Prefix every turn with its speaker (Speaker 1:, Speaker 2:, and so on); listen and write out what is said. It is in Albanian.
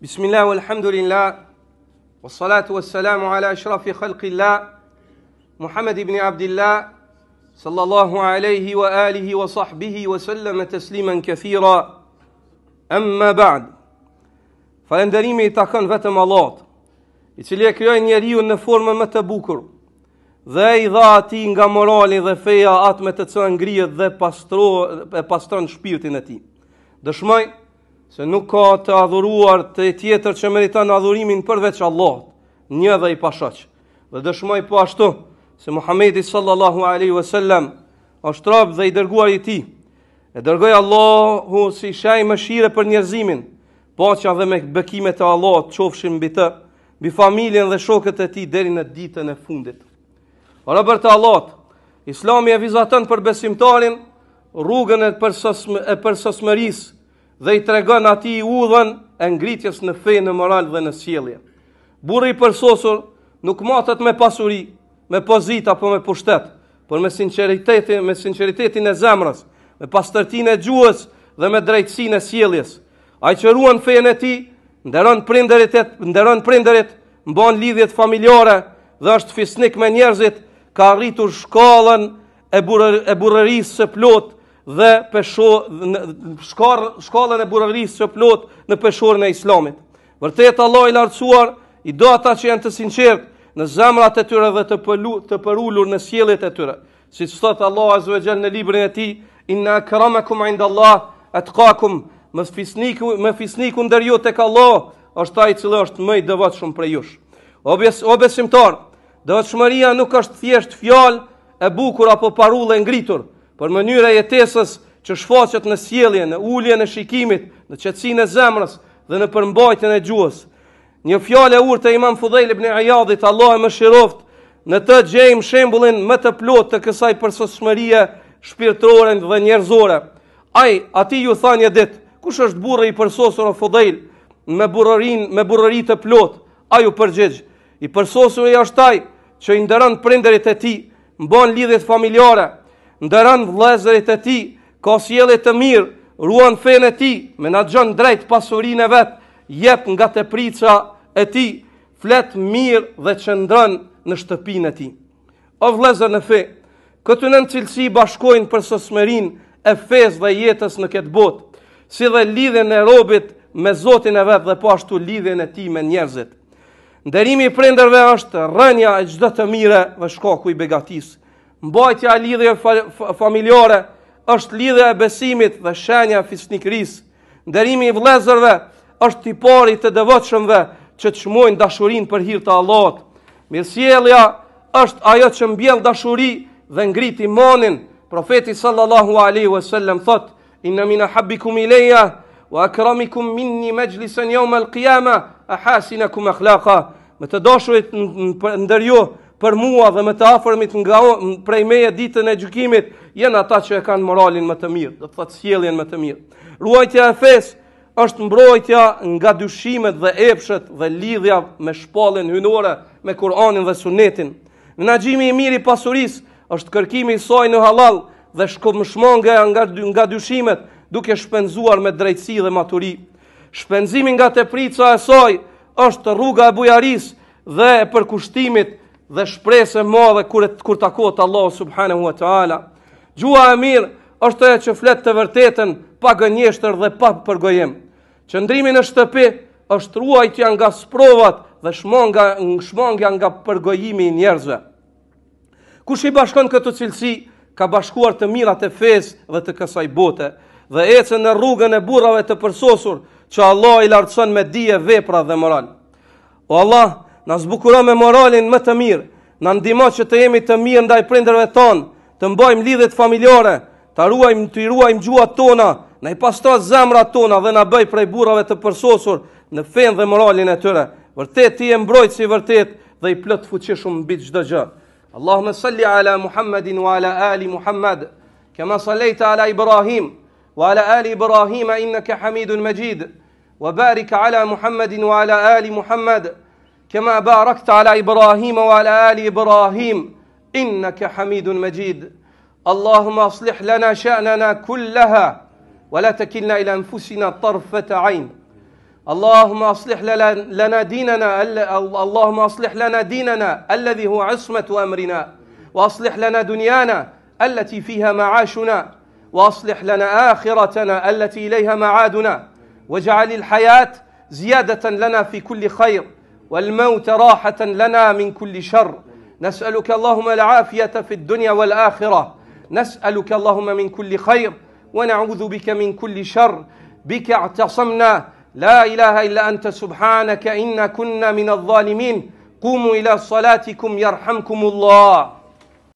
Speaker 1: Bismillah, walhamdulillah, wassalatu wassalamu ala ashrafi khalqillah, Muhammad ibn Abdillah, sallallahu alayhi wa alihi wa sahbihi wa sallama tasliman kathira. Amma ba'd. Falënderimi i takon vetëm Allahut, i cili e krijoi njeriu në formën më të bukur dhe i dha atij nga morali dhe feja atë me të cilën ngrihet dhe pastron shpirtin e tij. Dëshmoj se nuk ka të adhuruar të tjetër që meriton adhurimin përveç Allahut, një dhe i pashoq. Dhe dëshmoj po ashtu se Muhamedi sallallahu alaihi wasallam është rob dhe i dërguar i tij. E dërgoi Allahu si shenjë mëshire për njerëzimin, paqja dhe me bekimet e Allahut qofshin mbi të, mbi familjen dhe shokët e tij deri në ditën e fundit. Robër të Allahut, Islami e vizaton për besimtarin rrugën e përsosmërisë dhe i tregon atij udhën e ngritjes në fe, në moral dhe në sjellje. Burri i përsosur nuk matet me pasuri, me pozitë apo me pushtet, por me sinqeritetin e zemrës, me pastërtinë e gjuhës dhe me drejtësinë e sjelljes. Ai që ruan fenë e tij, nderon prindërit, mban lidhjet familjare dhe është fisnik me njerëzit, ka arritur shkallën e burrërisë së plot dhe shkallën e burrërisë së plot në peshorën e Islamit. Vërtet Allah i lartësuar i do ata që janë të sinqertë në zemrat e tyre dhe të përulur në sjelljet e tyre. Siç thot Allah azza wa jalla në librin e tij, inna akramakum indallah atqakum, më fisniku ndër ju tek Allah është ai i cili është më i devotshëm prej jush. O besimtar, devotshmëria nuk është thjesht fjalë e bukur apo parullë e ngritur, por mënyra e jetesës që shfaqet në sjellje, në uljen e shikimit, në qetësinë e zemrës dhe në përmbajtjen e gjuhës. Një fjalë e urtë e Imam Fudhail ibn Iyadit, Allah e mëshiroft, në të gjejmë shembullin më të plotë të kësaj përsosmërie shpirtërore dhe njerëzore. Atij ju tha një ditë, kush është burri i përsosur o Fudhail me burrëri të plotë? Ai u përgjigj, i përsosur është ai që i nderon prindërit e tij, mban lidhjet familjare, nderon vëllezërit e tij, ka sjellje të mirë, ruan fenë e tij, menaxhon drejt pasurinë e vet, jep nga teprica e tij, flet mirë dhe qëndron në shtëpinë e tij. O vëllezër në fe, këto nën cilësi bashkojnë përsosmërinë e fesë dhe jetës në këtë botë, si dhe lidhjen e robit me Zotin e vet dhe po ashtu lidhjen e tij me njerëzit. Nderimi i prindërve është rënja e çdo të mire dhe shkaku i begatisë. Mbajtja e lidhjeve familjare është lidhja e besimit dhe shenja e fisnikërisë. Nderimi i vëllezërve është tipari të devotshëmve që çmojnë dashurinë për hir të Allahut. Mirësjellja është ajo që mbjell dashuri dhe ngrit imanin. Profeti sallallahu alaihi wasallam thot: "Inna min ahabbikum ilayya wa akramikum minni majlisan yawm al-qiyamah ahasinakum akhlaqa." Me të dashurit ndër ju për mua dhe me të afërmit prej meje ditën e gjykimit janë ata që e kanë moralin më të mirë, do të thotë sjelljen më të mirë. Ruajtja e fesë është mbrojtja nga dyshimet dhe epshet dhe lidhja me shpalljen hyjnore me Kur'anin dhe Sunetin. Menaxhimi i mirë i pasurisë është kërkimi i saj në halal dhe shkëmbshmangja nga dyshimet duke shpenzuar me drejtësi dhe maturi. Shpenzimi nga teprica e saj është rruga e bujarisë dhe e përkushtimit dhe shpresë e madhe kur takohet Allah subhanahu wa taala. Gjua e mirë është ajo që flet të vërtetën pa gënjeshtër dhe pa përgojim. Qëndrimi në shtëpi është ruajtja nga sprovat dhe shmangja nga përgojimi i njerëzve. Kush i bashkon këtë cilësi, ka bashkuar të mirat e fesë dhe të kësaj bote dhe ecën në rrugën e burrave të përsosur që Allah i lartëson me dije, vepra dhe moral. O Allah, na zbukuron me moralin më të mirë, na ndihmo që të jemi të mirë ndaj prindërve tonë, të mbajmë lidhjet familjare, të ruajmë gjuhat tona, na i pastro zemrat tona dhe na bëj prej burrave të përsosur në fenë dhe moralin e tyre. Vërtet ti je mbrojtës i vërtet dhe i plot fuqishëm mbi çdo gjë. Allahumma salli ala Muhammedin wa ala ali Muhammad, kama sallaita ala Ibrahim wa ala ali Ibrahim innaka Hamidun Majid, wa barik ala Muhammedin wa ala ali Muhammad, كما باركت على إبراهيم وعلى آل إبراهيم إنك حميد مجيد. اللهم أصلح لنا شأننا كلها ولا تكلنا إلى أنفسنا طرفة عين اللهم أصلح لنا ديننا اللهم أصلح لنا ديننا الذي هو عصمة أمرنا، وأصلح لنا دنيانا التي فيها معاشنا، وأصلح لنا آخرتنا التي إليها معادنا، واجعل الحياة زيادة لنا في كل خير، والموت راحة لنا من كل شر. نسألك اللهم العافية في الدنيا والآخرة، نسألك اللهم من كل خير، ونعوذ بك من كل شر. بك اعتصمنا، لا إله إلا أنت سبحانك إنا كنا من الظالمين. قوموا إلى صلاتكم يرحمكم الله.